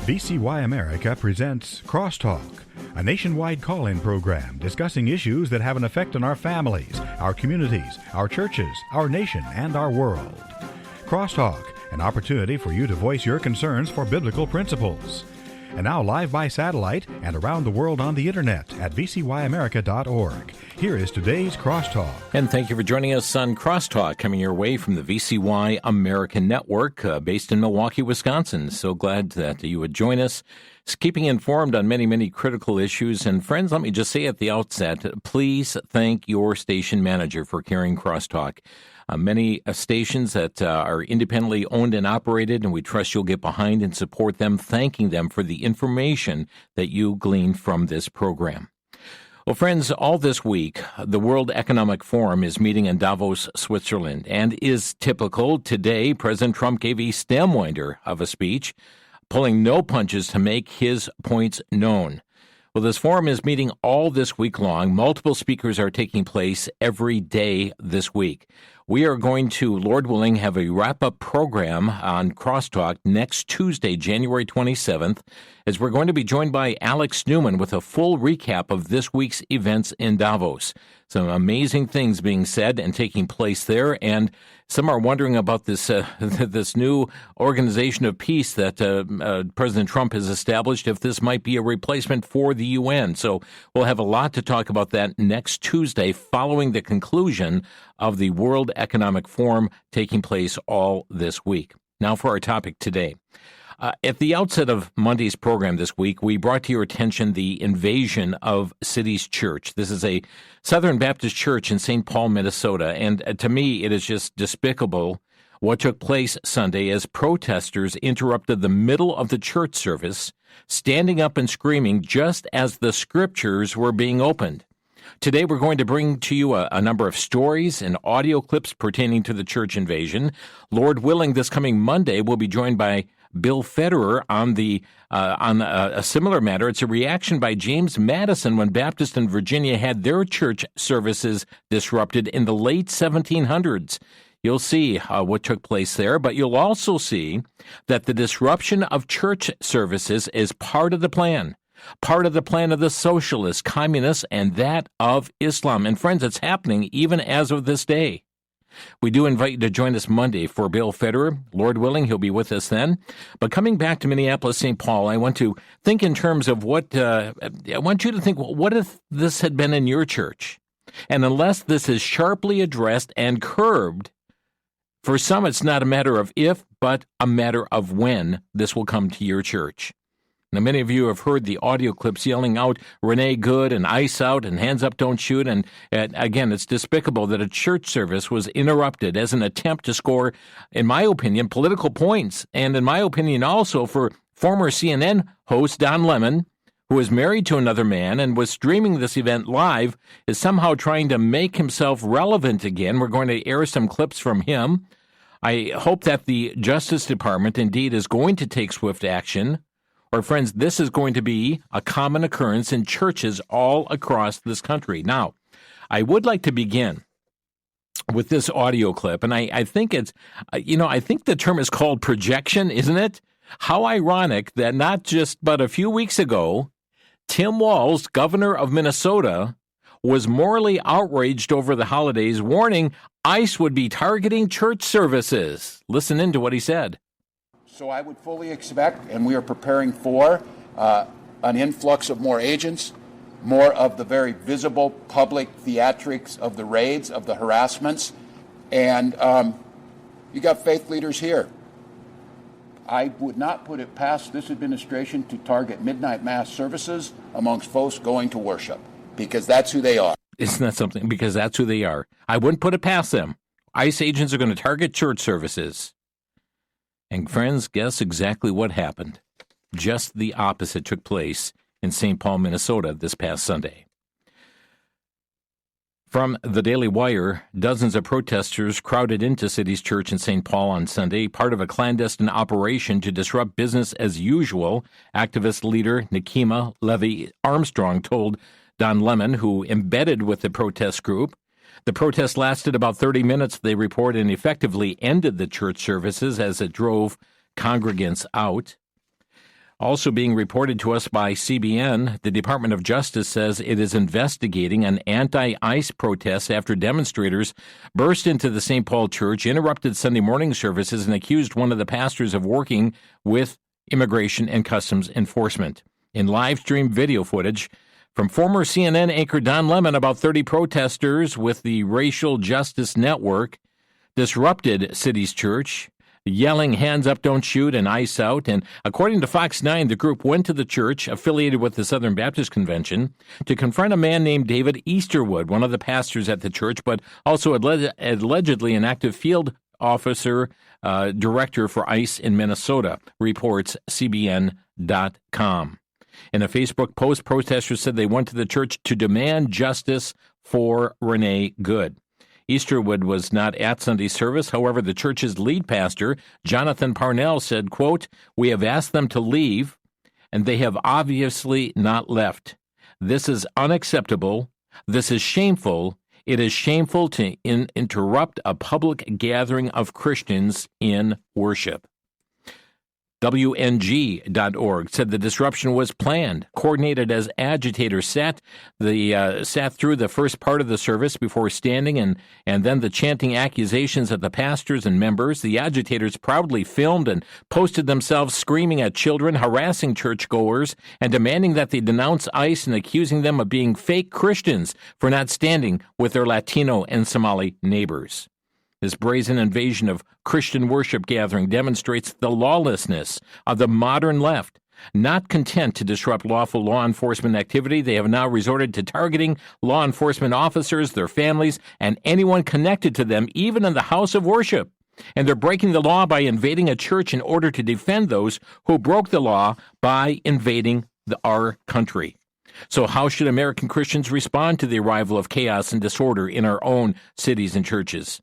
VCY America presents Crosstalk, a nationwide call-in program discussing issues that have an effect on our families, our communities, our churches, our nation, and our world. Crosstalk, an opportunity for you to voice your concerns for biblical principles. And now live by satellite and around the world on the internet at vcyamerica.org. Here is today's Crosstalk. And thank you for joining us on Crosstalk, coming your way from the VCY American Network, based in Milwaukee, Wisconsin. So glad that you would join us. It's keeping informed on many, many critical issues. And friends, let me just say at the outset, please thank your station manager for carrying Crosstalk. Many stations that are independently owned and operated, and we trust you'll get behind and support them, thanking them for the information that you gleaned from this program. Well, friends, all this week, the World Economic Forum is meeting in Davos, Switzerland, and is typical. Today, President Trump gave a stem-winder of a speech, pulling no punches to make his points known. Well, this forum is meeting all this week long. Multiple speakers are taking place every day this week. We are going to, Lord willing, have a wrap-up program on Crosstalk next Tuesday, January 27th, as we're going to be joined by Alex Newman with a full recap of this week's events in Davos. Some amazing things being said and taking place there, and some are wondering about this this new organization of peace that President Trump has established, if this might be a replacement for the UN. So we'll have a lot to talk about that next Tuesday following the conclusion of the World Economic Forum taking place all this week. Now for our topic today. At the outset of Monday's program this week, we brought to your attention the invasion of City's Church. This is a Southern Baptist church in St. Paul, Minnesota, and to me, it is just despicable what took place Sunday as protesters interrupted the middle of the church service, standing up and screaming just as the scriptures were being opened. Today, we're going to bring to you a number of stories and audio clips pertaining to the church invasion. Lord willing, this coming Monday, we'll be joined by Bill Federer on a similar matter. It's a reaction by James Madison when Baptists in Virginia had their church services disrupted in the late 1700s. You'll see what took place there, but you'll also see that the disruption of church services is part of the plan of the socialists, communists, and that of Islam. And friends, it's happening even as of this day. We do invite you to join us Monday for Bill Federer. Lord willing, he'll be with us then. But coming back to Minneapolis, St. Paul, I want to think in terms of what if this had been in your church? And unless this is sharply addressed and curbed, for some it's not a matter of if, but a matter of when this will come to your church. Now, many of you have heard the audio clips yelling out, Renee Good and Ice Out and Hands Up, Don't Shoot. And again, it's despicable that a church service was interrupted as an attempt to score, in my opinion, political points. And in my opinion, also for former CNN host Don Lemon, who is married to another man and was streaming this event live, is somehow trying to make himself relevant again. We're going to air some clips from him. I hope that the Justice Department indeed is going to take swift action. Or friends, this is going to be a common occurrence in churches all across this country. Now, I would like to begin with this audio clip, and I think it's, I think the term is called projection, isn't it? How ironic that not just but a few weeks ago, Tim Walz, governor of Minnesota, was morally outraged over the holidays, warning ICE would be targeting church services. Listen in to what he said. So I would fully expect, and we are preparing for, an influx of more agents, more of the very visible public theatrics of the raids, of the harassments, and you got faith leaders here. I would not put it past this administration to target midnight mass services amongst folks going to worship, because that's who they are. Isn't that something? Because that's who they are. I wouldn't put it past them. ICE agents are going to target church services. And friends, guess exactly what happened. Just the opposite took place in St. Paul, Minnesota this past Sunday. From the Daily Wire, dozens of protesters crowded into City's Church in St. Paul on Sunday, part of a clandestine operation to disrupt business as usual, activist leader Nikema Levy Armstrong told Don Lemon, who embedded with the protest group. The protest lasted about 30 minutes, they report, and effectively ended the church services as it drove congregants out. Also being reported to us by CBN, the Department of Justice says it is investigating an anti-ICE protest after demonstrators burst into the St. Paul Church, interrupted Sunday morning services, and accused one of the pastors of working with Immigration and Customs Enforcement. In live stream video footage from former CNN anchor Don Lemon, about 30 protesters with the Racial Justice Network disrupted City's church, yelling, "Hands up, don't shoot," and "ICE out." And according to Fox 9, the group went to the church, affiliated with the Southern Baptist Convention, to confront a man named David Easterwood, one of the pastors at the church, but also allegedly an active field officer, director for ICE in Minnesota, reports CBN.com. In a Facebook post, protesters said they went to the church to demand justice for Renee Good. Easterwood was not at Sunday service. However, the church's lead pastor, Jonathan Parnell, said, quote, "We have asked them to leave, and they have obviously not left. This is unacceptable. This is shameful. It is shameful to interrupt a public gathering of Christians in worship." WNG.org said the disruption was planned, coordinated as agitators sat through the first part of the service before standing and then the chanting accusations at the pastors and members. The agitators proudly filmed and posted themselves screaming at children, harassing churchgoers, and demanding that they denounce ICE and accusing them of being fake Christians for not standing with their Latino and Somali neighbors. This brazen invasion of Christian worship gathering demonstrates the lawlessness of the modern left. Not content to disrupt lawful law enforcement activity, they have now resorted to targeting law enforcement officers, their families, and anyone connected to them, even in the house of worship. And they're breaking the law by invading a church in order to defend those who broke the law by invading our country. So how should American Christians respond to the arrival of chaos and disorder in our own cities and churches?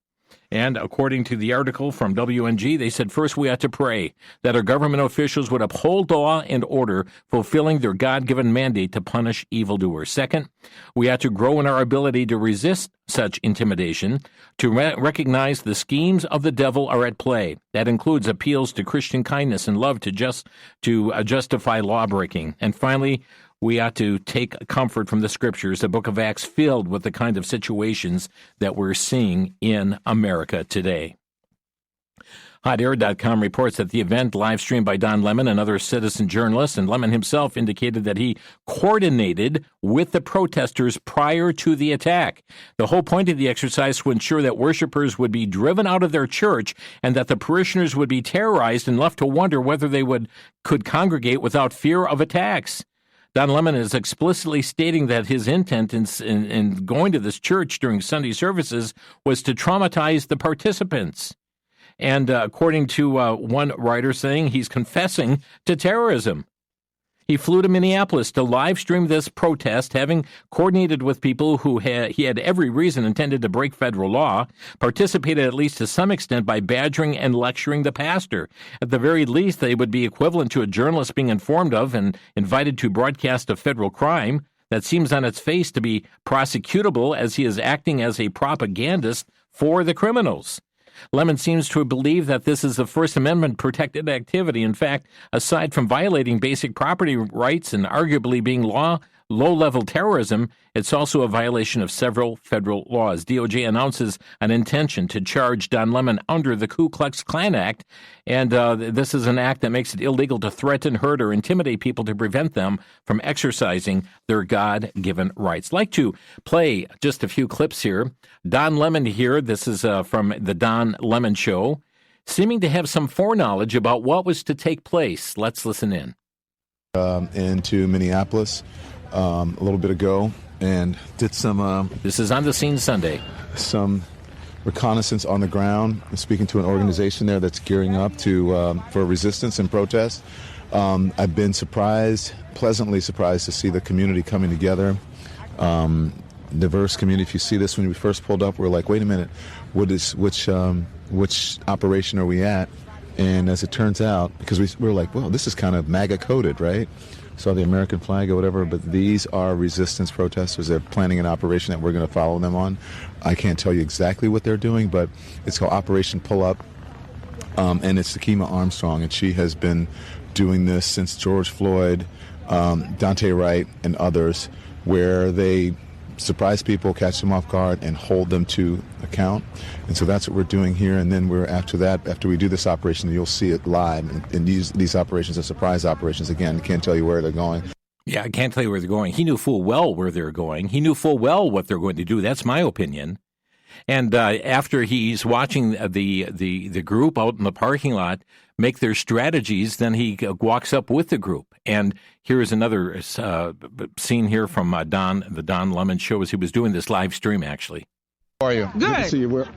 And according to the article from WNG, they said, first, we ought to pray that our government officials would uphold law and order, fulfilling their God-given mandate to punish evildoers. Second, we ought to grow in our ability to resist such intimidation, to recognize the schemes of the devil are at play. That includes appeals to Christian kindness and love to justify lawbreaking. And finally, we ought to take comfort from the Scriptures, the book of Acts filled with the kind of situations that we're seeing in America today. HotAir.com reports that the event, live streamed by Don Lemon and other citizen journalists, and Lemon himself indicated that he coordinated with the protesters prior to the attack. The whole point of the exercise was to ensure that worshipers would be driven out of their church and that the parishioners would be terrorized and left to wonder whether they could congregate without fear of attacks. Don Lemon is explicitly stating that his intent in going to this church during Sunday services was to traumatize the participants. And according to one writer saying he's confessing to terrorism. He flew to Minneapolis to live stream this protest, having coordinated with people who he had every reason intended to break federal law, participated at least to some extent by badgering and lecturing the pastor. At the very least, they would be equivalent to a journalist being informed of and invited to broadcast a federal crime that seems on its face to be prosecutable, as he is acting as a propagandist for the criminals. Lemon seems to believe that this is a First Amendment-protected activity. In fact, aside from violating basic property rights and arguably being low-level terrorism, it's also a violation of several federal laws. DOJ announces an intention to charge Don Lemon under the Ku Klux Klan Act, and this is an act that makes it illegal to threaten, hurt, or intimidate people to prevent them from exercising their God-given rights. I'd like to play just a few clips here. Don Lemon here, this is from the Don Lemon Show, seeming to have some foreknowledge about what was to take place. Let's listen in. Into Minneapolis a little bit ago and did some... this is On the Scene Sunday. Some reconnaissance on the ground, speaking to an organization there that's gearing up for resistance and protest. I've been pleasantly surprised to see the community coming together. Diverse community. If you see this, when we first pulled up, we're like, wait a minute, which operation are we at? And as it turns out, because we were like, well, this is kind of MAGA coded, right? Saw the American flag or whatever, but these are resistance protesters. They're planning an operation that we're going to follow them on. I can't tell you exactly what they're doing, but it's called Operation Pull Up, and it's Takima Armstrong, and she has been doing this since George Floyd, Dante Wright, and others, where they surprise people, catch them off guard, and hold them to account. And so that's what we're doing here. And then after we do this operation, you'll see it live. And these operations are surprise operations. Again, you can't tell you where they're going. Yeah, I can't tell you where they're going. He knew full well where they're going. He knew full well what they're going to do. That's my opinion. And after he's watching the group out in the parking lot make their strategies, then he walks up with the group. And here is another scene here from the Don Lemon Show as he was doing this live stream, actually. How are you? Good to see you.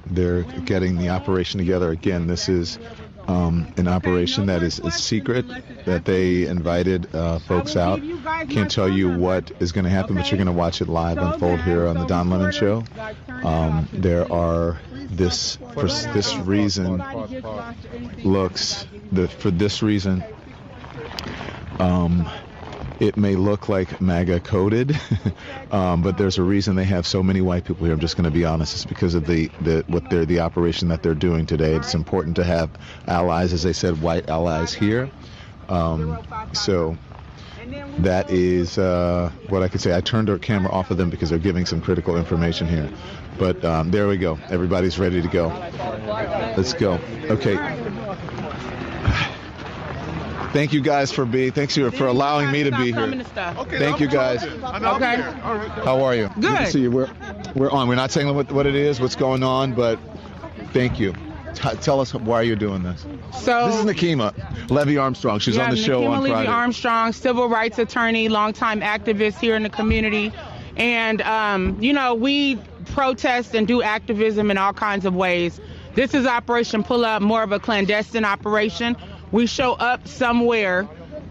They're getting the operation together. Again, this is an operation that is secret, that they invited folks out. Can't tell you what is going to happen, but you're going to watch it live unfold here on the Don Lemon Show. There are for this reason it may look like MAGA coded, but there's a reason they have so many white people here. I'm just going to be honest. It's because of the operation that they're doing today. It's important to have allies, as they said, white allies here. So that is what I could say. I turned our camera off of them because they're giving some critical information here. But there we go. Everybody's ready to go. Let's go. Okay. Thank you guys for allowing me to be here. Okay, Thank you guys. Okay. How are you? Good. Good to see you. We're on. We're not saying what it is, what's going on, but thank you. Tell us why you're doing this. So This is Nakima Levy Armstrong. She's on the show Nakima on Levy Friday. Armstrong, civil rights attorney, longtime activist here in the community. And, we protest and do activism in all kinds of ways. This is Operation Pull Up, more of a clandestine operation. We show up somewhere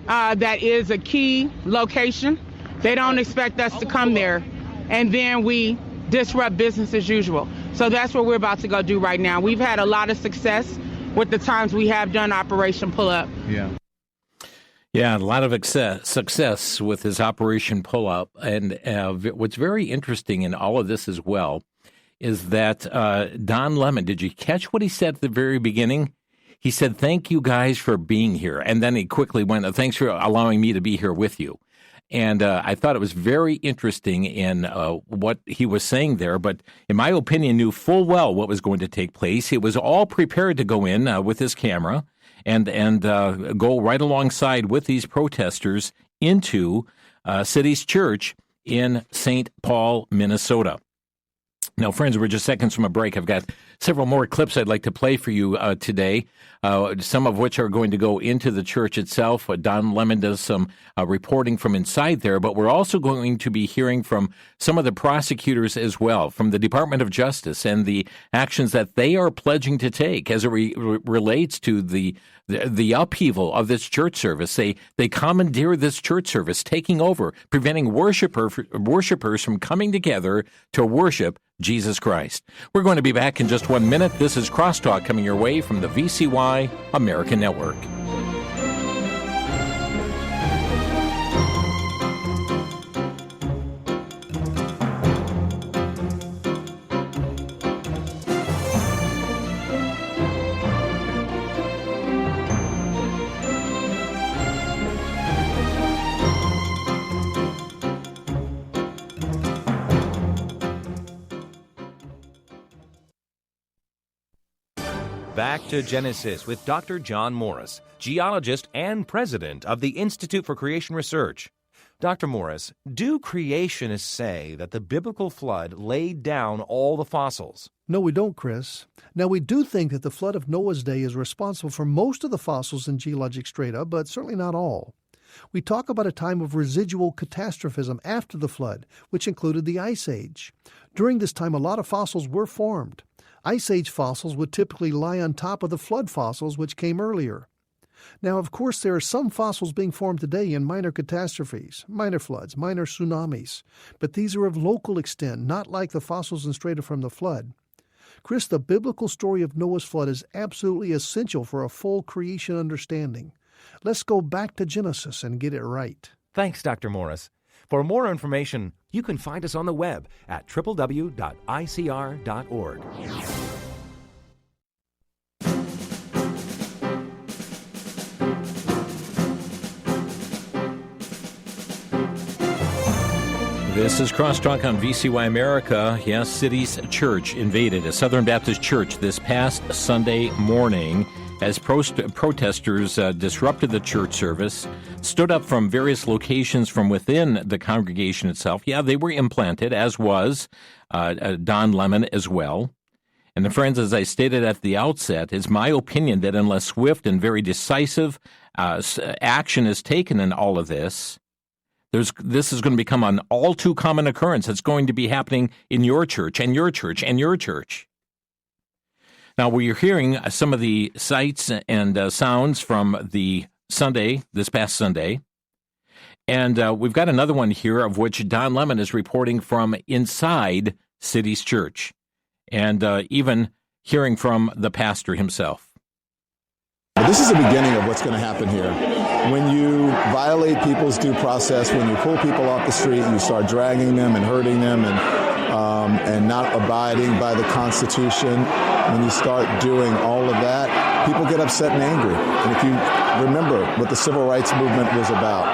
that is a key location. They don't expect us to come there. And then we disrupt business as usual. So that's what we're about to go do right now. We've had a lot of success with the times we have done Operation Pull Up. Yeah, a lot of success with his Operation Pull Up. And what's very interesting in all of this as well is that Don Lemon, did you catch what he said at the very beginning? He said, "Thank you guys for being here." And then he quickly went, "Thanks for allowing me to be here with you." And I thought it was very interesting in what he was saying there, but in my opinion, knew full well what was going to take place. He was all prepared to go in with his camera and go right alongside with these protesters into City's Church in St. Paul, Minnesota. Now, friends, we're just seconds from a break. I've got several more clips I'd like to play for you today, some of which are going to go into the church itself. Don Lemon does some reporting from inside there, but we're also going to be hearing from some of the prosecutors as well, from the Department of Justice and the actions that they are pledging to take as it relates to the upheaval of this church service. They commandeer this church service, taking over, preventing worshipers from coming together to worship Jesus Christ. We're going to be back in just 1 minute. This is Crosstalk coming your way from the VCY American Network. Back to Genesis with Dr. John Morris, geologist and president of the Institute for Creation Research. Dr. Morris, do creationists say that the biblical flood laid down all the fossils? No, we don't, Chris. Now, we do think that the flood of Noah's day is responsible for most of the fossils in geologic strata, but certainly not all. We talk about a time of residual catastrophism after the flood, which included the Ice Age. During this time, a lot of fossils were formed. Ice Age fossils would typically lie on top of the flood fossils, which came earlier. Now, of course, there are some fossils being formed today in minor catastrophes, minor floods, minor tsunamis, but these are of local extent, not like the fossils in strata from the flood. Chris, the biblical story of Noah's flood is absolutely essential for a full creation understanding. Let's go back to Genesis and get it right. Thanks, Dr. Morris. For more information, you can find us on the web at www.icr.org. This is Crosstalk on VCY America. Yes, City's Church invaded a Southern Baptist church this past Sunday morning as protesters disrupted the church service, stood up from various locations from within the congregation itself. Yeah, they were implanted, as was Don Lemon as well. And friends, as I stated at the outset, it's my opinion that unless swift and very decisive action is taken in all of this, this is going to become an all too common occurrence. It's going to be happening in your church and your church and your church. Now, we're hearing some of the sights and sounds from the Sunday, this past Sunday. And we've got another one here of which Don Lemon is reporting from inside City's Church. And even hearing from the pastor himself. This is the beginning of what's going to happen here. When you violate people's due process, when you pull people off the street, you start dragging them and hurting them and not abiding by the Constitution, when you start doing all of that, people get upset and angry. And if you remember what the Civil Rights Movement was about,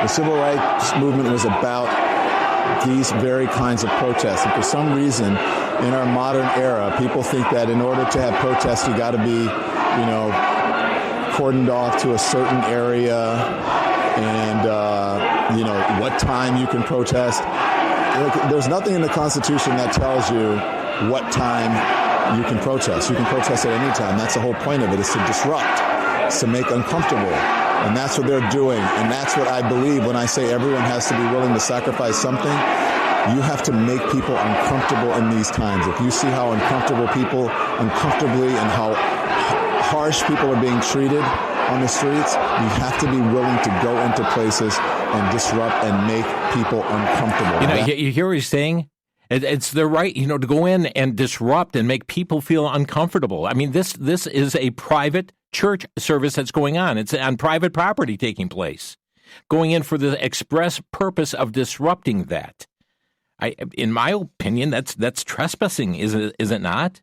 the Civil Rights Movement was about these very kinds of protests. And for some reason, in our modern era, people think that in order to have protests, you got to be, cordoned off to a certain area and, what time you can protest. There's nothing in the Constitution that tells you what time you can protest. You can protest at any time. That's the whole point of it, is to disrupt, it's to make uncomfortable. And that's what they're doing. And that's what I believe when I say everyone has to be willing to sacrifice something. You have to make people uncomfortable in these times. If you see how uncomfortably and how harsh people are being treated on the streets, you have to be willing to go into places and disrupt and make people uncomfortable. You hear what he's saying? It's their right, to go in and disrupt and make people feel uncomfortable. I mean, this is a private church service that's going on. It's on private property taking place. Going in for the express purpose of disrupting that. In my opinion, that's trespassing, is it not?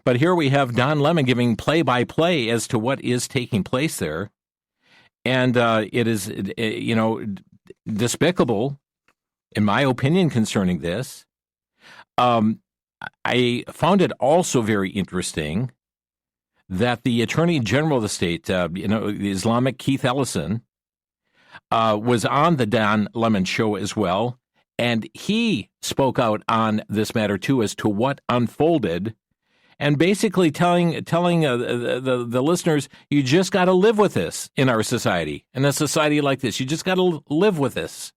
But here we have Don Lemon giving play-by-play as to what is taking place there. And it is, despicable, in my opinion, concerning this. I found it also very interesting that the Attorney General of the state, the Islamic Keith Ellison, was on the Don Lemon show as well. And he spoke out on this matter, too, as to what unfolded, and basically telling the listeners, you just got to live with this in our society. In a society like this, you just got to live with this.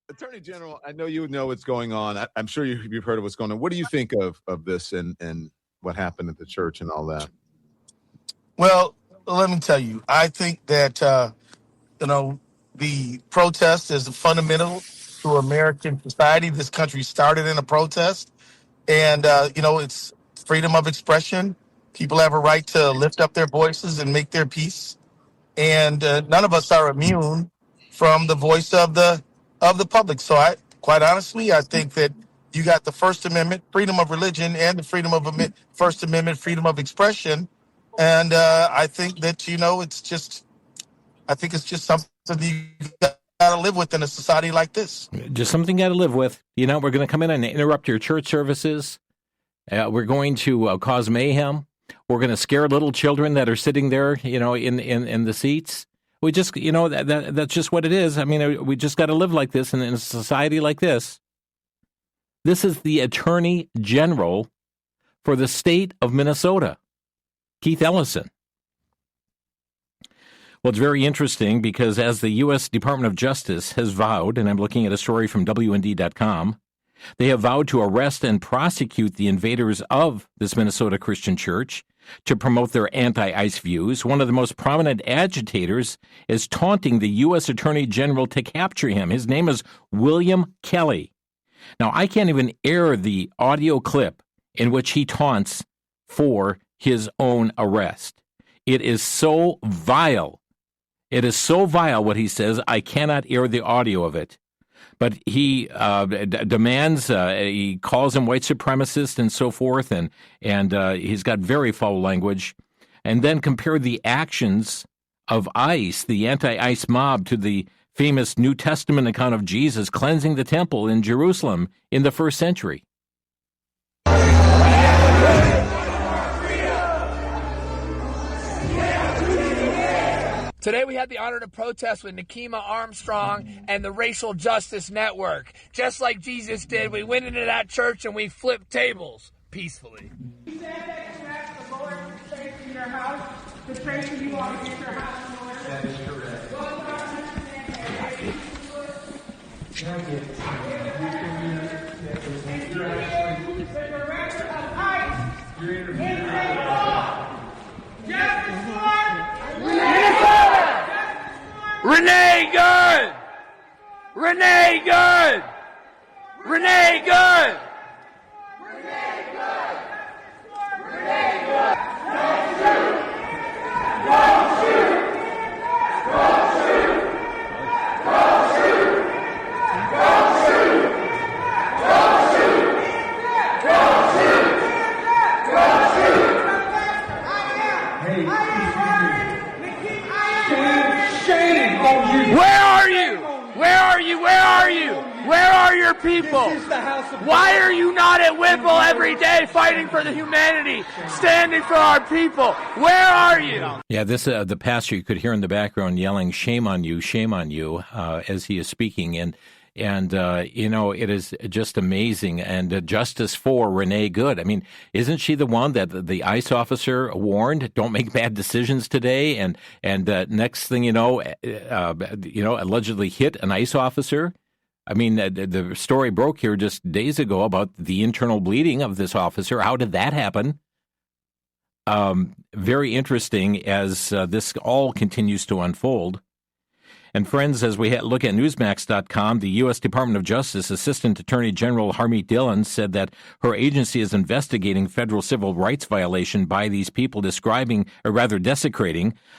Attorney General, I know you know what's going on. I'm sure you've heard of what's going on. What do you think of this and what happened at the church and all that? Well, let me tell you, I think that, the protest is fundamental to American society. This country started in a protest, and it's freedom of expression. People have a right to lift up their voices and make their peace, and none of us are immune from the voice of the public. So quite honestly, I think that you got the First Amendment, freedom of religion, and the First Amendment, freedom of expression, and I think that it's just something you got to live with in a society like this. Just something you got to live with. We're going to come in and interrupt your church services. We're going to cause mayhem. We're going to scare little children that are sitting there, in the seats. We just, that's just what it is. I mean, we just got to live like this in a society like this. This is the Attorney General for the state of Minnesota, Keith Ellison. Well, it's very interesting because as the U.S. Department of Justice has vowed, and I'm looking at a story from WND.com, they have vowed to arrest and prosecute the invaders of this Minnesota Christian church to promote their anti-ICE views. One of the most prominent agitators is taunting the U.S. Attorney General to capture him. His name is William Kelly. Now, I can't even air the audio clip in which he taunts for his own arrest. It is so vile. It is so vile what he says, I cannot air the audio of it. But he demands, he calls him white supremacist and so forth, and he's got very foul language. And then compare the actions of ICE, the anti-ICE mob, to the famous New Testament account of Jesus cleansing the temple in Jerusalem in the first century. Today we had the honor to protest with Nikema Armstrong and the Racial Justice Network. Just like Jesus did, we went into that church and we flipped tables peacefully. You said that you asked the Lord to stay in your house, to pray for you all to get your house in order. That is correct. Well, God understands that. And you use the director of ICE in St. Paul. Justice for Minnesota! Renee Good! Renee Good! Renee Good! Renee Good! Renee Good! Don't shoot! Don't shoot! Don't shoot! Don't shoot! Don't shoot! Don't shoot! Don't shoot! Don't shoot! Where are you? Where are you? Where are you? Where are your people? Why are you not at Whipple every day fighting for the humanity, standing for our people? Where are you? Yeah, this the pastor you could hear in the background yelling, shame on you," as he is speaking. And it is just amazing. And justice for Renee Good. I mean, isn't she the one that the ICE officer warned, don't make bad decisions today? And next thing allegedly hit an ICE officer. I mean, the story broke here just days ago about the internal bleeding of this officer. How did that happen? Very interesting as this all continues to unfold. And friends, as we look at Newsmax.com, the U.S. Department of Justice Assistant Attorney General Harmeet Dhillon said that her agency is investigating federal civil rights violation by these people desecrating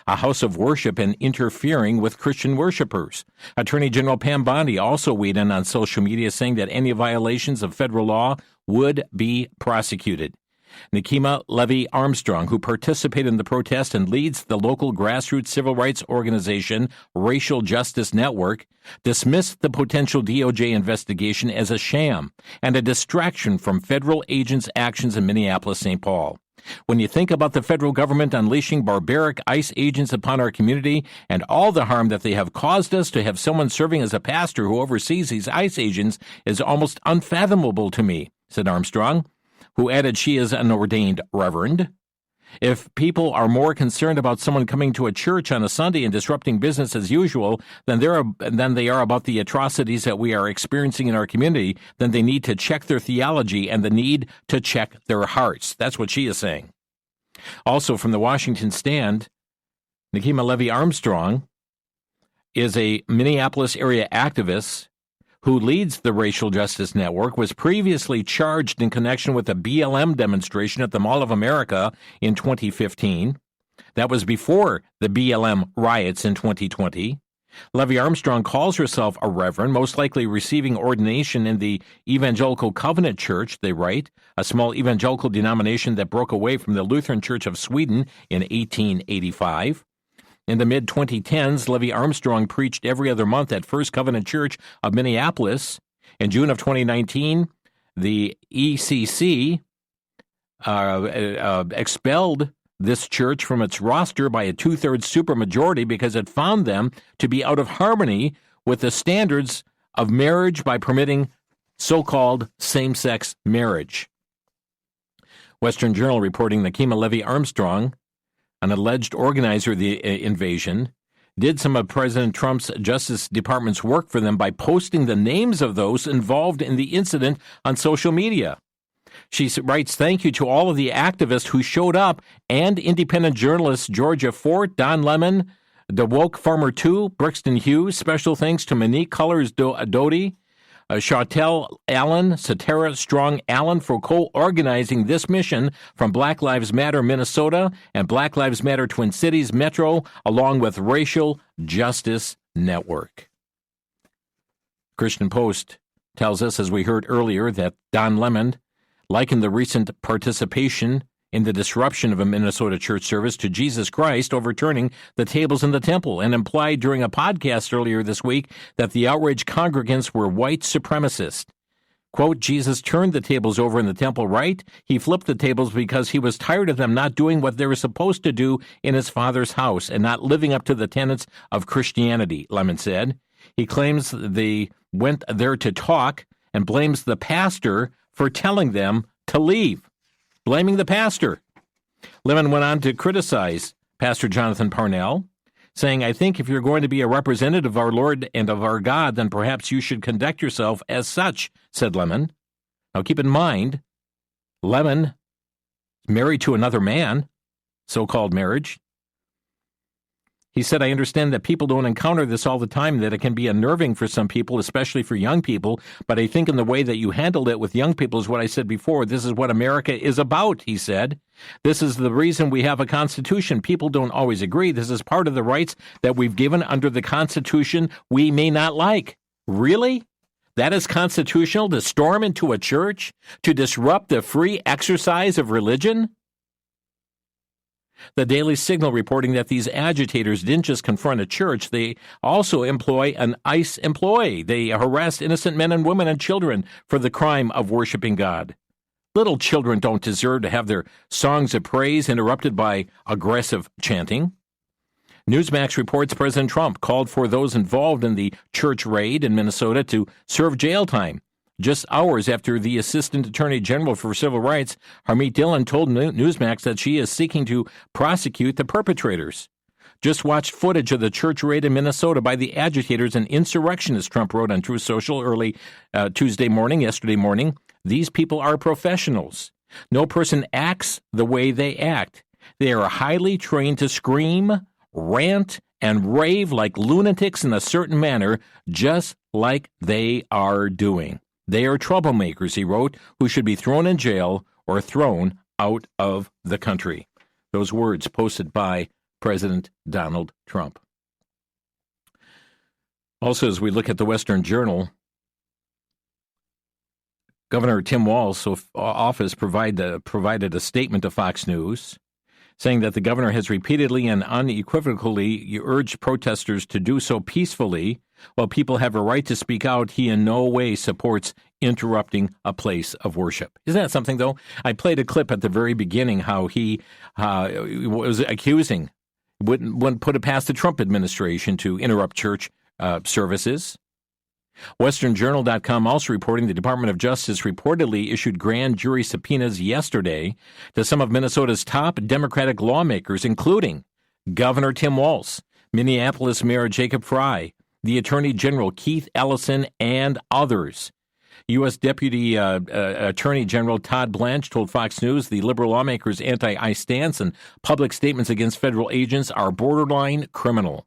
a house of worship and interfering with Christian worshipers. Attorney General Pam Bondi also weighed in on social media, saying that any violations of federal law would be prosecuted. Nikema Levy Armstrong, who participated in the protest and leads the local grassroots civil rights organization Racial Justice Network, dismissed the potential DOJ investigation as a sham and a distraction from federal agents' actions in Minneapolis-St. Paul. When you think about the federal government unleashing barbaric ICE agents upon our community and all the harm that they have caused us, to have someone serving as a pastor who oversees these ICE agents is almost unfathomable to me, said Armstrong, who added she is an ordained reverend. If people are more concerned about someone coming to a church on a Sunday and disrupting business as usual than they are about the atrocities that we are experiencing in our community, then they need to check their theology and the need to check their hearts. That's what she is saying. Also from the Washington Stand, Nikema Levy Armstrong is a Minneapolis area activist who leads the Racial Justice Network, was previously charged in connection with a BLM demonstration at the Mall of America in 2015. That was before the BLM riots in 2020. Levy Armstrong calls herself a reverend, most likely receiving ordination in the Evangelical Covenant Church, they write, a small evangelical denomination that broke away from the Lutheran Church of Sweden in 1885. In the mid-2010s, Levy Armstrong preached every other month at First Covenant Church of Minneapolis. In June of 2019, the ECC expelled this church from its roster by a 2/3 supermajority because it found them to be out of harmony with the standards of marriage by permitting so-called same-sex marriage. Western Journal reporting Nikema Levy Armstrong, an alleged organizer of the invasion, did some of President Trump's Justice Department's work for them by posting the names of those involved in the incident on social media. She writes, "Thank you to all of the activists who showed up and independent journalists Georgia Fort, Don Lemon, the Woke Farmer 2, Brixton Hughes. Special thanks to Monique Colors Doty, Chautel Allen, Satara Strong Allen for co-organizing this mission from Black Lives Matter Minnesota and Black Lives Matter Twin Cities Metro, along with Racial Justice Network." Christian Post tells us, as we heard earlier, that Don Lemon likened the recent participation in the disruption of a Minnesota church service to Jesus Christ overturning the tables in the temple, and implied during a podcast earlier this week that the outraged congregants were white supremacists. Quote, Jesus turned the tables over in the temple, right? He flipped the tables because he was tired of them not doing what they were supposed to do in his Father's house and not living up to the tenets of Christianity, Lemon said. He claims they went there to talk and blames the pastor for telling them to leave. Blaming the pastor. Lemon went on to criticize Pastor Jonathan Parnell, saying, I think if you're going to be a representative of our Lord and of our God, then perhaps you should conduct yourself as such, said Lemon. Now keep in mind, Lemon is married to another man, so-called marriage. He said, I understand that people don't encounter this all the time, that it can be unnerving for some people, especially for young people, but I think in the way that you handled it with young people is what I said before. This is what America is about, he said. This is the reason we have a Constitution. People don't always agree. This is part of the rights that we've given under the Constitution we may not like. Really? That is constitutional, to storm into a church, to disrupt the free exercise of religion? The Daily Signal reporting that these agitators didn't just confront a church, they also employ an ICE employee. They harassed innocent men and women and children for the crime of worshiping God. Little children don't deserve to have their songs of praise interrupted by aggressive chanting. Newsmax reports President Trump called for those involved in the church raid in Minnesota to serve jail time. Just hours after the Assistant Attorney General for Civil Rights, Harmeet Dhillon, told Newsmax that she is seeking to prosecute the perpetrators. Just watched footage of the church raid in Minnesota by the agitators and insurrectionists, Trump wrote on Truth Social early yesterday morning. These people are professionals. No person acts the way they act. They are highly trained to scream, rant, and rave like lunatics in a certain manner, just like they are doing. They are troublemakers, he wrote, who should be thrown in jail or thrown out of the country. Those words posted by President Donald Trump. Also, as we look at the Western Journal, Governor Tim Walz office provided a statement to Fox News saying that the governor has repeatedly and unequivocally urged protesters to do so peacefully. While people have a right to speak out, he in no way supports interrupting a place of worship. Isn't that something, though? I played a clip at the very beginning how he was accusing, wouldn't put it past the Trump administration to interrupt church services. WesternJournal.com also reporting the Department of Justice reportedly issued grand jury subpoenas yesterday to some of Minnesota's top Democratic lawmakers, including Governor Tim Walz, Minneapolis Mayor Jacob Frey, the Attorney General Keith Ellison, and others. U.S. Deputy Attorney General Todd Blanche told Fox News the liberal lawmakers' anti-ICE stance and public statements against federal agents are borderline criminal.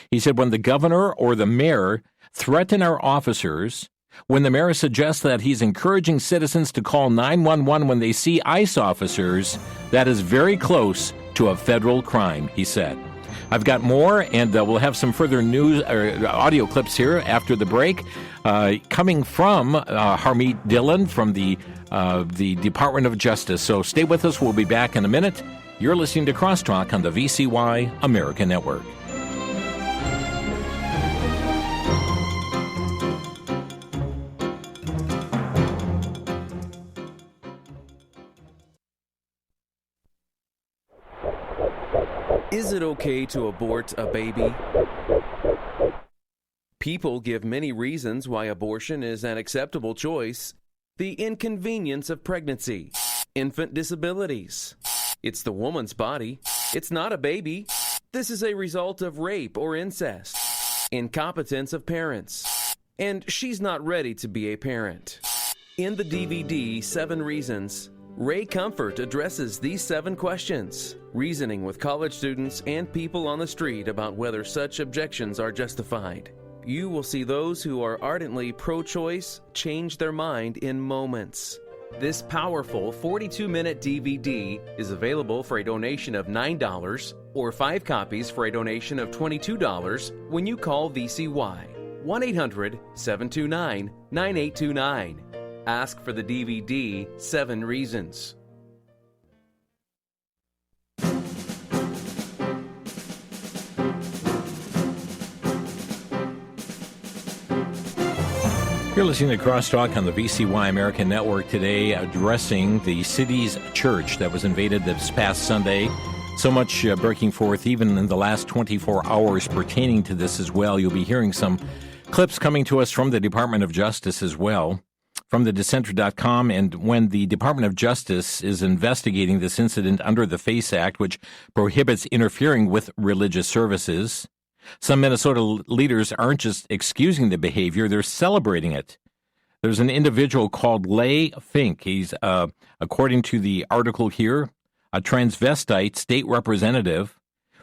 He said when the governor or the mayor threaten our officers, when the mayor suggests that he's encouraging citizens to call 911 when they see ICE officers, that is very close to a federal crime, he said. I've got more, and we'll have some further news or audio clips here after the break, coming from Harmeet Dhillon from the Department of Justice. So stay with us. We'll be back in a minute. You're listening to Crosstalk on the VCY America Network. Is it okay to abort a baby? People give many reasons why abortion is an acceptable choice. The inconvenience of pregnancy, infant disabilities. It's the woman's body. It's not a baby. This is a result of rape or incest. Incompetence of parents. And she's not ready to be a parent. In the DVD, 7 Reasons, Ray Comfort addresses these 7 questions, reasoning with college students and people on the street about whether such objections are justified. You will see those who are ardently pro-choice change their mind in moments. This powerful 42-minute DVD is available for a donation of $9 or 5 copies for a donation of $22 when you call VCY 1-800-729-9829. Ask for the DVD 7 Reasons. You're listening to Crosstalk on the VCY American Network today, addressing the city's church that was invaded this past Sunday. So much breaking forth even in the last 24 hours pertaining to this as well. You'll be hearing some clips coming to us from the Department of Justice as well, from the Dissenter.com. And when the Department of Justice is investigating this incident under the FACE Act, which prohibits interfering with religious services, some Minnesota leaders aren't just excusing the behavior, they're celebrating it. There's an individual called Lay Fink. He's, according to the article here, a transvestite state representative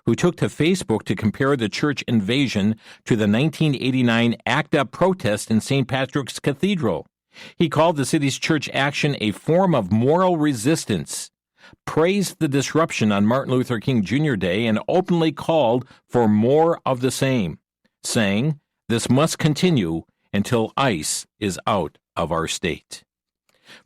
who took to Facebook to compare the church invasion to the 1989 ACT UP protest in St. Patrick's Cathedral. He called the city's church action a form of moral resistance, praised the disruption on Martin Luther King Jr. Day, and openly called for more of the same, saying, "This must continue until ICE is out of our state."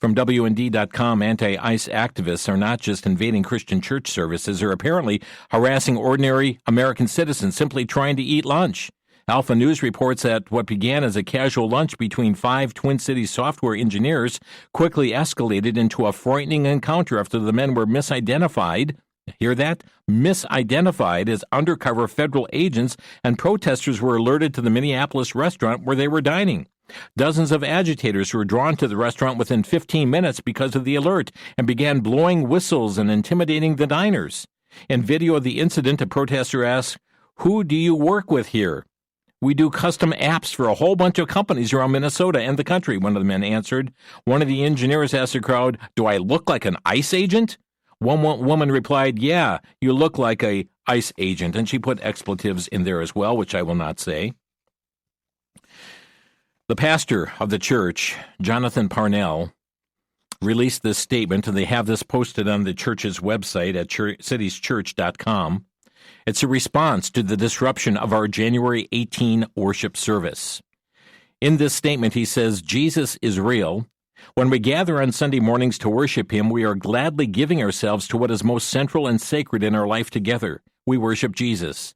From WND.com, anti-ICE activists are not just invading Christian church services, they're apparently harassing ordinary American citizens simply trying to eat lunch. Alpha News reports that what began as a casual lunch between 5 Twin Cities software engineers quickly escalated into a frightening encounter after the men were misidentified. Hear that? Misidentified as undercover federal agents, and protesters were alerted to the Minneapolis restaurant where they were dining. Dozens of agitators were drawn to the restaurant within 15 minutes because of the alert and began blowing whistles and intimidating the diners. In video of the incident, a protester asked, "Who do you work with here?" "We do custom apps for a whole bunch of companies around Minnesota and the country," one of the men answered. One of the engineers asked the crowd, "Do I look like an ICE agent?" One woman replied, "Yeah, you look like a ICE agent," and she put expletives in there as well, which I will not say. The pastor of the church, Jonathan Parnell, released this statement, and they have this posted on the church's website at citieschurch.com. It's a response to the disruption of our January 18 worship service. In this statement, he says, "Jesus is real. When we gather on Sunday mornings to worship him, we are gladly giving ourselves to what is most central and sacred in our life together. We worship Jesus."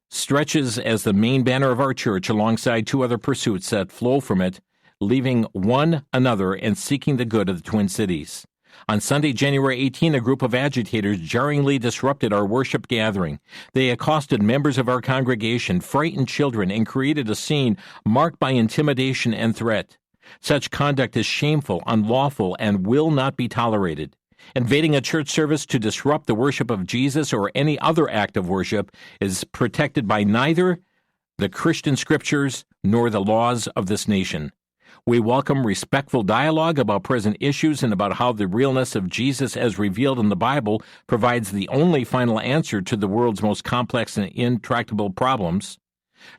Stretches as the main banner of our church alongside 2 other pursuits that flow from it, leaving one another and seeking the good of the Twin Cities. On Sunday, January 18, a group of agitators jarringly disrupted our worship gathering. They accosted members of our congregation, frightened children, and created a scene marked by intimidation and threat. Such conduct is shameful, unlawful, and will not be tolerated. Invading a church service to disrupt the worship of Jesus or any other act of worship is protected by neither the Christian scriptures nor the laws of this nation. We welcome respectful dialogue about present issues and about how the realness of Jesus as revealed in the Bible provides the only final answer to the world's most complex and intractable problems.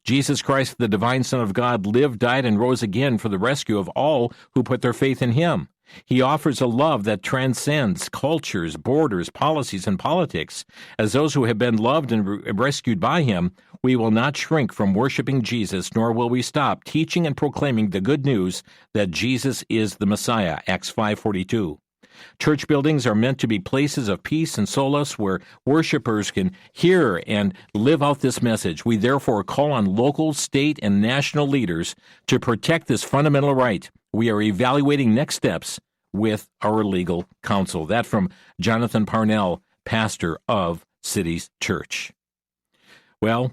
Jesus Christ, the divine Son of God, lived, died, and rose again for the rescue of all who put their faith in him. He offers a love that transcends cultures, borders, policies, and politics. As those who have been loved and rescued by him, we will not shrink from worshiping Jesus, nor will we stop teaching and proclaiming the good news that Jesus is the Messiah, Acts 5:42. Church buildings are meant to be places of peace and solace where worshipers can hear and live out this message. We therefore call on local, state, and national leaders to protect this fundamental right. We are evaluating next steps with our legal counsel. That from Jonathan Parnell, pastor of Cities Church. Well,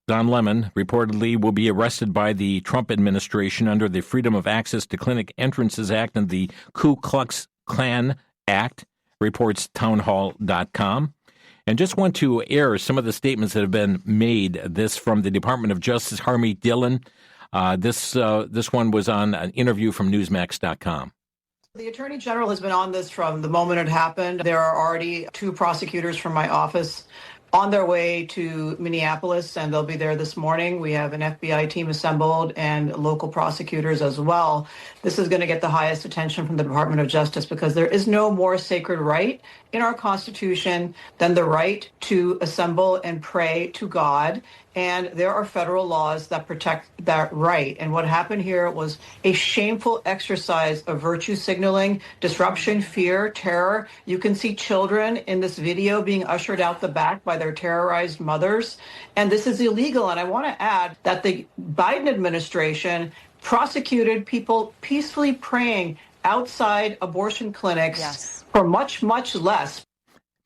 Don Lemon reportedly will be arrested by the Trump administration under the Freedom of Access to Clinic Entrances Act and the Ku Klux Klan Act, reports townhall.com. And just want to air some of the statements that have been made. This from the Department of Justice, Harmeet Dhillon. This one was on an interview from Newsmax.com. The Attorney General has been on this from the moment it happened. There are already 2 prosecutors from my office on their way to Minneapolis, and they'll be there this morning. We have an FBI team assembled and local prosecutors as well. This is going to get the highest attention from the Department of Justice because there is no more sacred right in our Constitution than the right to assemble and pray to God. And there are federal laws that protect that right. And what happened here was a shameful exercise of virtue signaling, disruption, fear, terror. You can see children in this video being ushered out the back by their terrorized mothers. And this is illegal. And I want to add that the Biden administration prosecuted people peacefully praying outside abortion clinics for much, much less.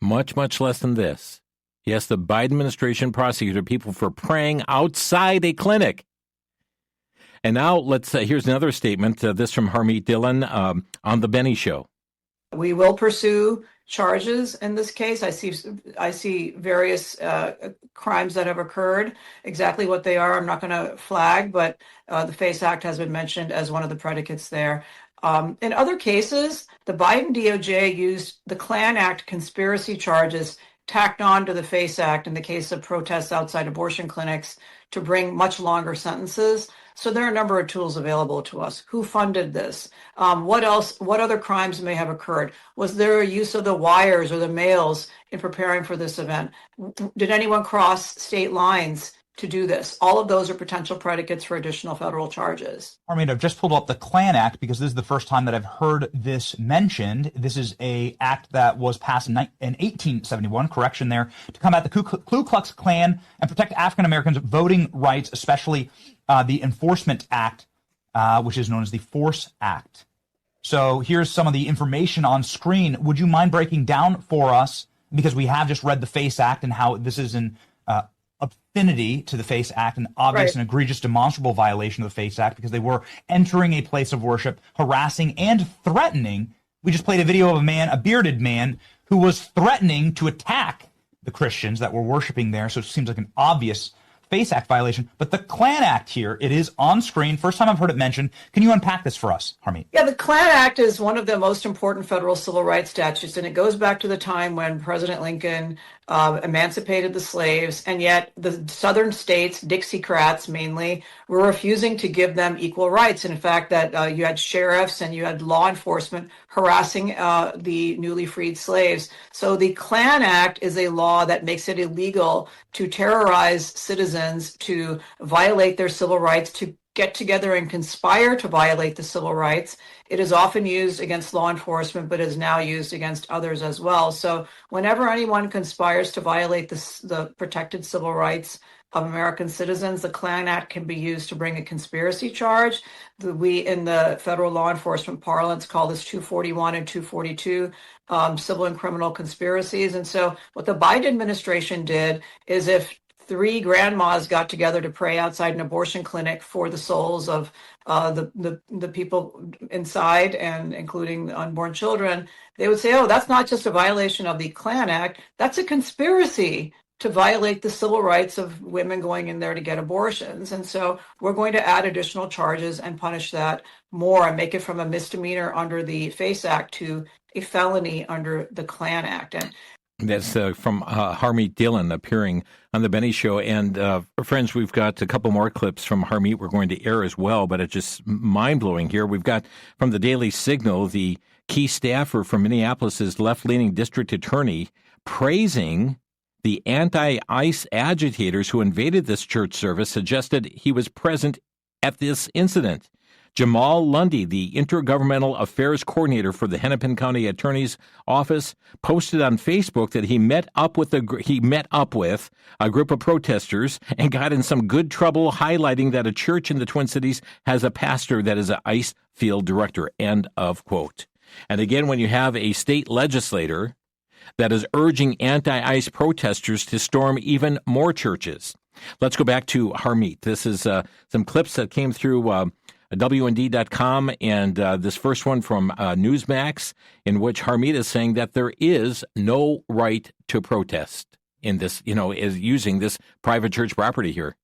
Much, much less than this. Yes, the Biden administration prosecuted people for praying outside a clinic. And now let's here's another statement, this from Harmeet Dhillon on The Benny Show. We will pursue charges in this case. I see various crimes that have occurred. Exactly what they are, I'm not going to flag, but the FACE Act has been mentioned as one of the predicates there. In other cases, the Biden DOJ used the Klan Act conspiracy charges tacked on to the FACE Act in the case of protests outside abortion clinics to bring much longer sentences. So there are a number of tools available to us. Who funded this? What else? What other crimes may have occurred? Was there a use of the wires or the mails in preparing for this event? Did anyone cross state lines to do this? All of those are potential predicates for additional federal charges. Harmeet, I've just pulled up the Klan Act because this is the first time that I've heard this mentioned. This is a act that was passed in 1871, correction there, to combat the Ku Klux Klan and protect African Americans' voting rights, especially the Enforcement Act, which is known as the Force Act. So here's some of the information on screen. Would you mind breaking down for us, because we have just read the FACE Act and how this is an affinity to the FACE Act, an obvious and egregious demonstrable violation of the FACE Act, because they were entering a place of worship, harassing and threatening. We just played a video of a bearded man, who was threatening to attack the Christians that were worshiping there. So it seems like an obvious FACE Act violation. But the Klan Act here, it is on screen. First time I've heard it mentioned. Can you unpack this for us, Harmeet? Yeah, the Klan Act is one of the most important federal civil rights statutes, and it goes back to the time when President Lincoln emancipated the slaves, and yet the southern states, Dixiecrats mainly, were refusing to give them equal rights. And in fact, that you had sheriffs and you had law enforcement harassing the newly freed slaves. So the Klan Act is a law that makes it illegal to terrorize citizens, to violate their civil rights, to get together and conspire to violate the civil rights. It is often used against law enforcement, but is now used against others as well. So whenever anyone conspires to violate the protected civil rights of American citizens, the Klan Act can be used to bring a conspiracy charge. We, in the federal law enforcement parlance, call this 241 and 242 civil and criminal conspiracies. And so what the Biden administration did is, if 3 grandmas got together to pray outside an abortion clinic for the souls of the people inside, and including unborn children, they would say, oh, that's not just a violation of the Klan Act, that's a conspiracy to violate the civil rights of women going in there to get abortions. And so we're going to add additional charges and punish that more and make it from a misdemeanor under the FACE Act to a felony under the Klan Act. And that's from Harmeet Dhillon appearing on The Benny Show. And friends, we've got a couple more clips from Harmeet we're going to air as well, but it's just mind-blowing here. We've got from the Daily Signal, the key staffer from Minneapolis' left-leaning district attorney praising the anti-ICE agitators who invaded this church service, suggested he was present at this incident. Jamal Lundy, the Intergovernmental Affairs Coordinator for the Hennepin County Attorney's Office, posted on Facebook that he met up with a group of protesters and got in some good trouble, highlighting that a church in the Twin Cities has a pastor that is an ICE field director. End of quote. And again, when you have a state legislator that is urging anti-ICE protesters to storm even more churches. Let's go back to Harmeet. This is some clips that came through WND.com, and this first one from Newsmax, in which Harmeet is saying that there is no right to protest in this, is using this private church property here.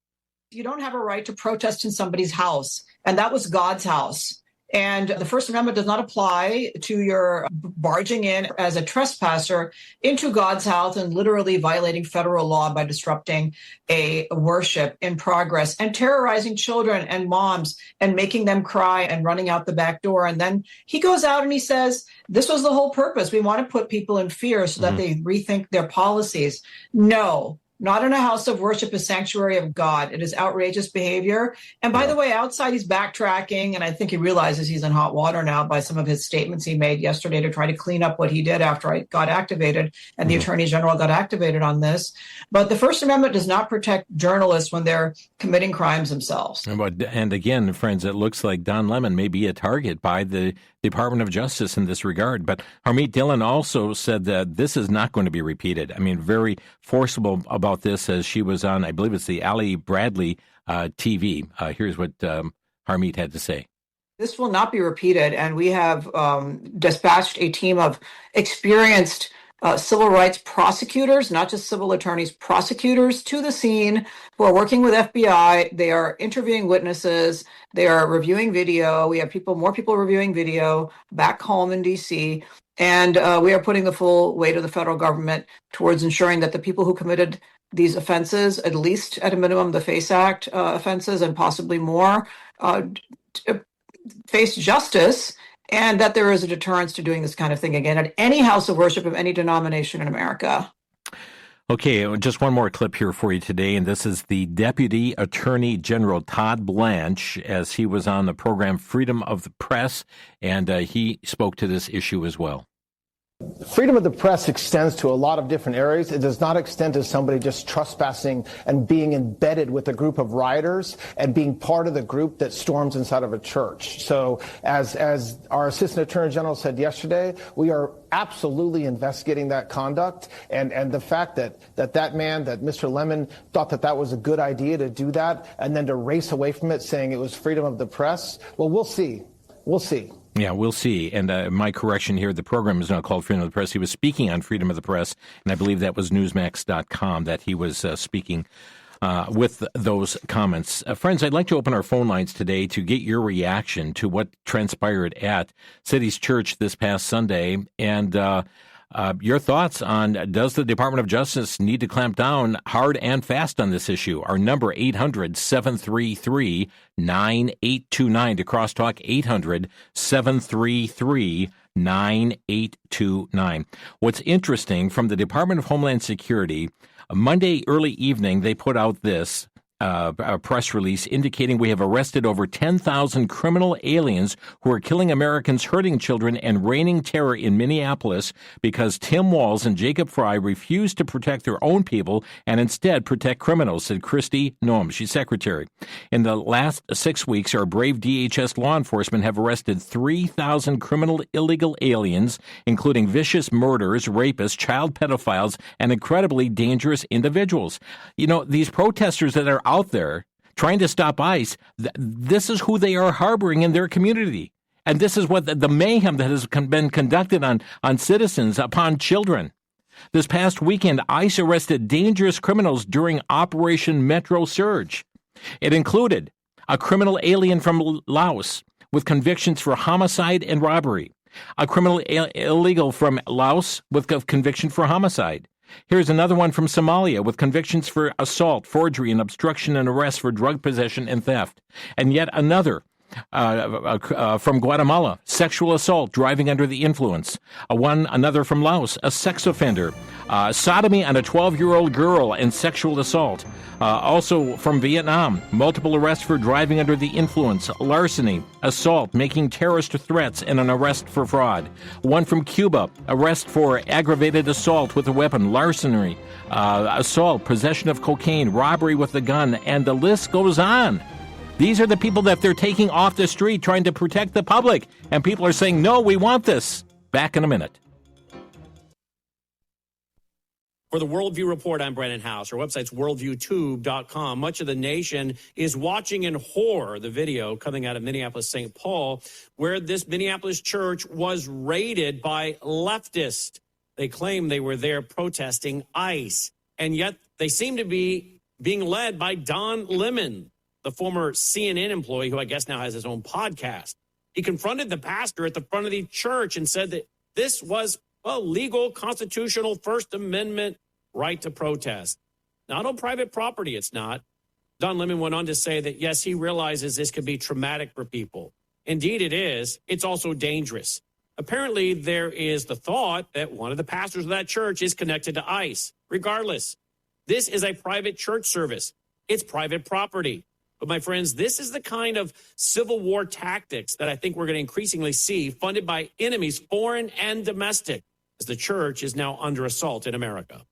You don't have a right to protest in somebody's house, and that was God's house. And the First Amendment does not apply to your barging in as a trespasser into God's house and literally violating federal law by disrupting a worship in progress and terrorizing children and moms and making them cry and running out the back door. And then he goes out and he says, this was the whole purpose. We want to put people in fear so that they rethink their policies. No. not in a house of worship, a sanctuary of God. It is outrageous behavior. And by the way, outside he's backtracking, and I think he realizes he's in hot water now by some of his statements he made yesterday to try to clean up what he did after I got activated, and the Attorney General got activated on this. But the First Amendment does not protect journalists when they're committing crimes themselves. And again, friends, it looks like Don Lemon may be a target by the Department of Justice in this regard. But Harmeet Dhillon also said that this is not going to be repeated. I mean, very forcible about this as she was on, I believe it's the Ali Bradley TV. Here's what Harmeet had to say. This will not be repeated, and we have dispatched a team of experienced civil rights prosecutors, not just civil attorneys, prosecutors to the scene who are working with FBI. They are interviewing witnesses. They are reviewing video. We have more people reviewing video back home in D.C., and we are putting the full weight of the federal government towards ensuring that the people who committed these offenses, at least at a minimum, the FACE Act offenses and possibly more, face justice, and that there is a deterrence to doing this kind of thing again at any house of worship of any denomination in America. Okay, just one more clip here for you today, and this is the Deputy Attorney General Todd Blanche as he was on the program Freedom of the Press, and he spoke to this issue as well. Freedom of the press extends to a lot of different areas. It does not extend to somebody just trespassing and being embedded with a group of rioters and being part of the group that storms inside of a church. So as our Assistant Attorney General said yesterday, we are absolutely investigating that conduct. And the fact that man, that Mr. Lemon, thought that was a good idea to do that and then to race away from it saying it was freedom of the press, well, we'll see. We'll see. Yeah, we'll see. And my correction here, the program is not called Freedom of the Press. He was speaking on Freedom of the Press, and I believe that was Newsmax.com that he was speaking with those comments. Friends, I'd like to open our phone lines today to get your reaction to what transpired at City's Church this past Sunday, and your thoughts on, does the Department of Justice need to clamp down hard and fast on this issue? Our number, 800-733-9829 to Crosstalk, 800-733-9829. What's interesting, from the Department of Homeland Security, Monday early evening, they put out this a press release indicating we have arrested over 10,000 criminal aliens who are killing Americans, hurting children, and raining terror in Minneapolis because Tim Walz and Jacob Fry refuse to protect their own people and instead protect criminals, said Kristi Noem. She's secretary. In the last 6 weeks, our brave DHS law enforcement have arrested 3,000 criminal illegal aliens, including vicious murderers, rapists, child pedophiles, and incredibly dangerous individuals. You know, these protesters that are out there trying to stop ICE, this is who they are harboring in their community. And this is what the mayhem that has been conducted on citizens, upon children. This past weekend, ICE arrested dangerous criminals during Operation Metro Surge. It included a criminal alien from Laos with convictions for homicide and robbery, a criminal illegal from Laos with a conviction for homicide. Here's another one from Somalia with convictions for assault, forgery, and obstruction and arrest for drug possession and theft. And yet another from Guatemala, sexual assault, driving under the influence. Another from Laos, a sex offender, sodomy on a 12-year-old girl, and sexual assault. Also from Vietnam, multiple arrests for driving under the influence, larceny, assault, making terrorist threats, and an arrest for fraud. One from Cuba, arrest for aggravated assault with a weapon, larceny, assault, possession of cocaine, robbery with a gun, and the list goes on. These are the people that they're taking off the street trying to protect the public. And people are saying, no, we want this. Back in a minute. For the Worldview Report, I'm Brennan House. Our website's worldviewtube.com. Much of the nation is watching in horror the video coming out of Minneapolis, St. Paul, where this Minneapolis church was raided by leftists. They claim they were there protesting ICE. And yet they seem to be being led by Don Lemon, the former CNN employee who I guess now has his own podcast. He confronted the pastor at the front of the church and said that this was a legal, constitutional First Amendment right to protest. Not on private property, it's not. Don Lemon went on to say that, yes, he realizes this could be traumatic for people. Indeed it is. It's also dangerous. Apparently there is the thought that one of the pastors of that church is connected to ICE. Regardless, This is a private church service. It's private property. But my friends, this is the kind of Civil War tactics that I think we're going to increasingly see funded by enemies, foreign and domestic, as the church is now under assault in America.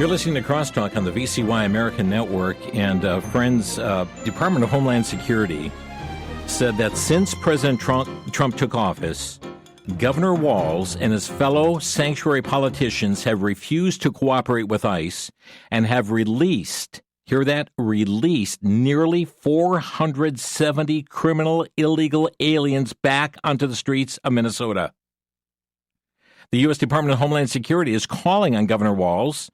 You're listening to Crosstalk on the VCY American Network, and friends, Department of Homeland Security said that since President Trump took office, Governor Walz and his fellow sanctuary politicians have refused to cooperate with ICE and have released, hear that, released nearly 470 criminal illegal aliens back onto the streets of Minnesota. The U.S. Department of Homeland Security is calling on Governor Walz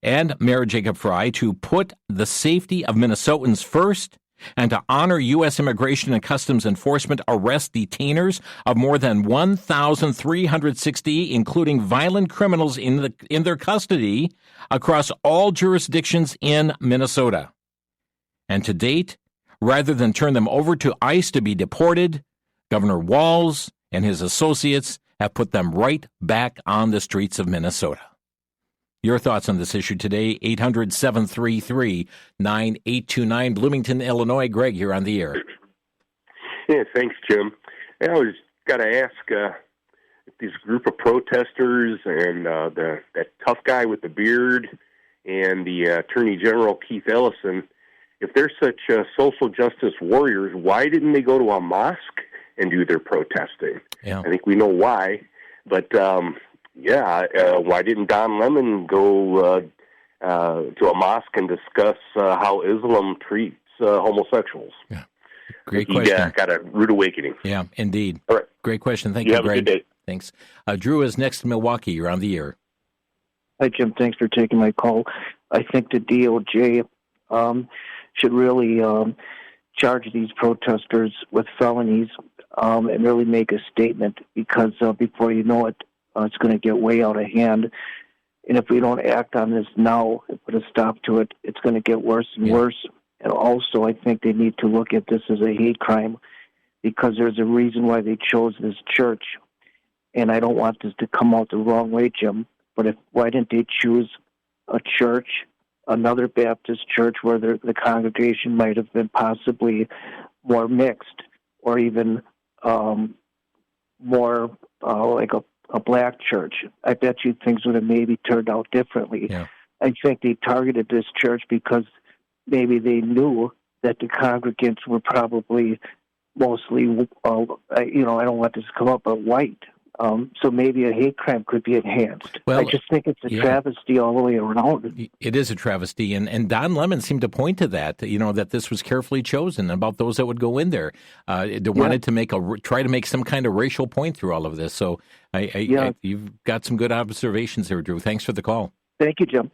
and Mayor Jacob Frey to put the safety of Minnesotans first and to honor U.S. Immigration and Customs Enforcement arrest detainers of more than 1,360, including violent criminals in their custody across all jurisdictions in Minnesota. And to date, rather than turn them over to ICE to be deported, Governor Walz and his associates have put them right back on the streets of Minnesota. Your thoughts on this issue today, 800-733-9829, Bloomington, Illinois. Greg, you're on the air. Yeah, thanks, Jim. I always got to ask this group of protesters and that tough guy with the beard and the Attorney General Keith Ellison, if they're such social justice warriors, why didn't they go to a mosque and do their protesting? Yeah. I think we know why, but why didn't Don Lemon go to a mosque and discuss how Islam treats homosexuals? Yeah. Great question. He got a rude awakening. Yeah, indeed. All right. Great question. Thank you, have Greg. a good day. Thanks. Drew is next in Milwaukee. You're on the air. Hi, Jim. Thanks for taking my call. I think the DOJ should really charge these protesters with felonies and really make a statement, because before you know it, it's going to get way out of hand. And if we don't act on this now and put a stop to it, it's going to get worse and worse. And also, I think they need to look at this as a hate crime, because there's a reason why they chose this church. And I don't want this to come out the wrong way, Jim, but why didn't they choose a church, another Baptist church, where the congregation might have been possibly more mixed, or even more like a black church? I bet you things would have maybe turned out differently. Yeah. I think they targeted this church because maybe they knew that the congregants were probably mostly, I don't want this to come up, but white. So maybe a hate crime could be enhanced. Well, I just think it's a travesty all the way around. It is a travesty, and Don Lemon seemed to point to that, that this was carefully chosen about those that would go in there. They wanted to try to make some kind of racial point through all of this. So you've got some good observations there, Drew. Thanks for the call. Thank you, Jim.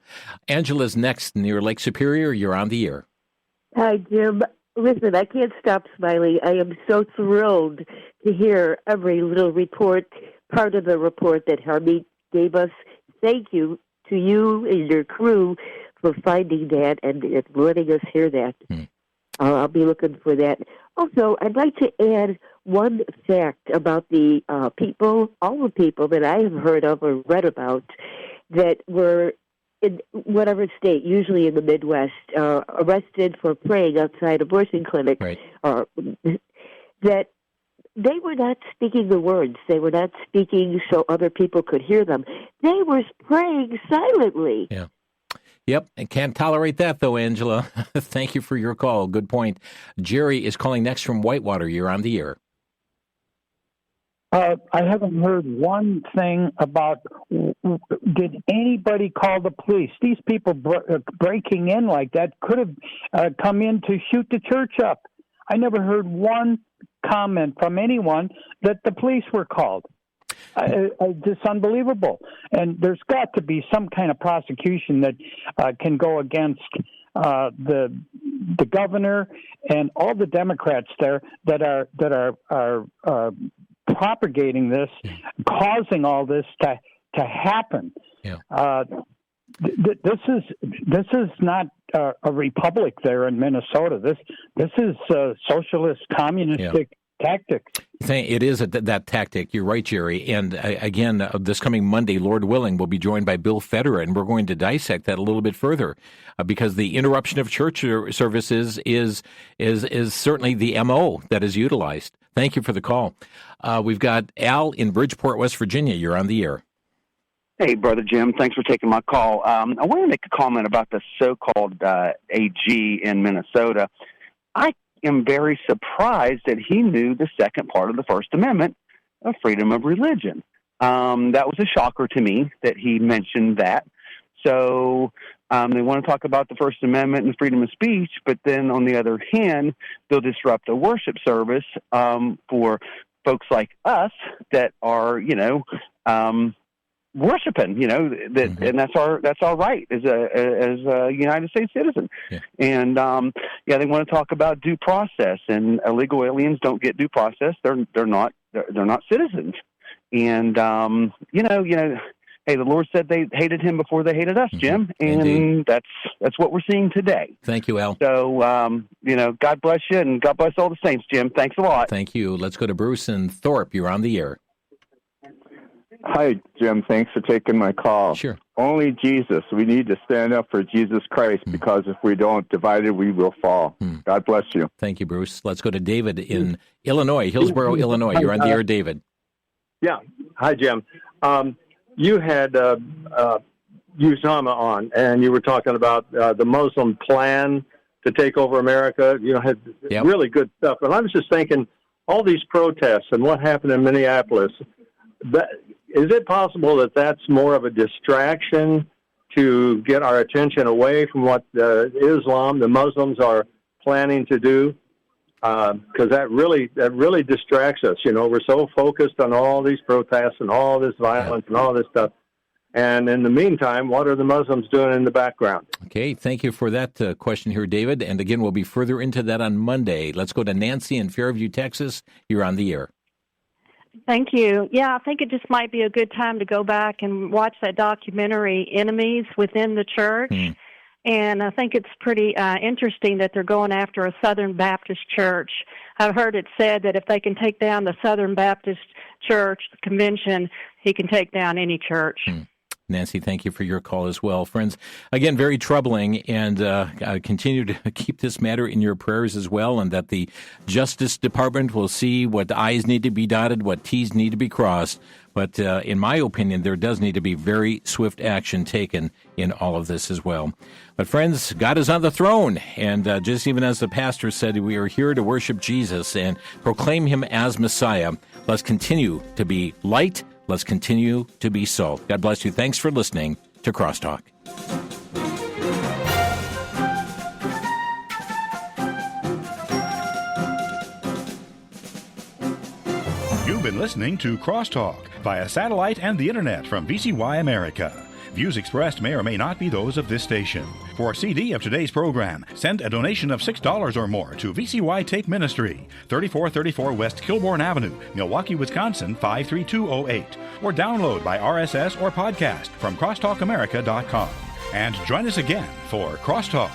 Angela's next near Lake Superior. You're on the air. Hi, Jim. Listen, I can't stop smiling. I am so thrilled to hear every little part of the report that Harmeet gave us. Thank you to you and your crew for finding that and letting us hear that. I'll be looking for that. Also, I'd like to add one fact about the all the people that I have heard of or read about that were in whatever state, usually in the Midwest, arrested for praying outside abortion clinics, right. That they were not speaking the words. They were not speaking so other people could hear them. They were praying silently. Yeah. Yep, and can't tolerate that, though, Angela. Thank you for your call. Good point. Jerry is calling next from Whitewater. You're on the air. I haven't heard one thing about, did anybody call the police? These people breaking in like that could have come in to shoot the church up. I never heard one comment from anyone that the police were called. It's unbelievable. And there's got to be some kind of prosecution that can go against the governor and all the Democrats there that are propagating this, causing all this to happen. Yeah. This is not a republic there in Minnesota. This is socialist, communistic tactics. It is that tactic. You're right, Jerry. And again, this coming Monday, Lord willing, we'll be joined by Bill Federer, and we're going to dissect that a little bit further, because the interruption of church services is certainly the MO that is utilized. Thank you for the call. We've got Al in Bridgeport, West Virginia. You're on the air. Hey, Brother Jim. Thanks for taking my call. I want to make a comment about the so-called AG in Minnesota. I am very surprised that he knew the second part of the First Amendment of freedom of religion. That was a shocker to me that he mentioned that. So they want to talk about the First Amendment and freedom of speech, but then on the other hand, they'll disrupt a worship service for folks like us that are, worshiping, and that's our right as a United States citizen. Yeah. And they want to talk about due process, and illegal aliens don't get due process. They're not citizens. And hey, the Lord said they hated him before they hated us, Jim, and indeed, that's what we're seeing today. Thank you, Al. So God bless you, and God bless all the saints, Jim. Thanks a lot. Thank you. Let's go to Bruce and Thorpe. You're on the air. Hi, Jim. Thanks for taking my call. Sure. Only Jesus. We need to stand up for Jesus Christ, because if we don't, divided, we will fall. God bless you. Thank you, Bruce. Let's go to David in Illinois, Hillsborough, Illinois. You're on the air, David. Yeah. Hi, Jim. You had Usama on, and you were talking about the Muslim plan to take over America. Had really good stuff. And I was just thinking, all these protests and what happened in Minneapolis, is it possible that that's more of a distraction to get our attention away from what Islam, the Muslims, are planning to do? Because that really distracts us. We're so focused on all these protests and all this violence and all this stuff. And in the meantime, what are the Muslims doing in the background? Okay, thank you for that question here, David. And again, we'll be further into that on Monday. Let's go to Nancy in Fairview, Texas. You're on the air. Thank you. Yeah, I think it just might be a good time to go back and watch that documentary, Enemies Within the Church. And I think it's pretty interesting that they're going after a Southern Baptist church. I've heard it said that if they can take down the Southern Baptist church, the convention, he can take down any church. Nancy, thank you for your call as well. Friends, again, very troubling, and continue to keep this matter in your prayers as well, and that the Justice Department will see what I's need to be dotted, what T's need to be crossed. But in my opinion, there does need to be very swift action taken in all of this as well. But friends, God is on the throne, and just even as the pastor said, we are here to worship Jesus and proclaim him as Messiah. Let's continue to be light. Let's continue to be salt. God bless you. Thanks for listening to Crosstalk. You've been listening to Crosstalk via satellite and the internet from VCY America. Views expressed may or may not be those of this station. For a CD of today's program, send a donation of $6 or more to VCY Take Ministry, 3434 West Kilbourne Avenue, Milwaukee, Wisconsin, 53208. Or download by RSS or podcast from crosstalkamerica.com. And join us again for Crosstalk.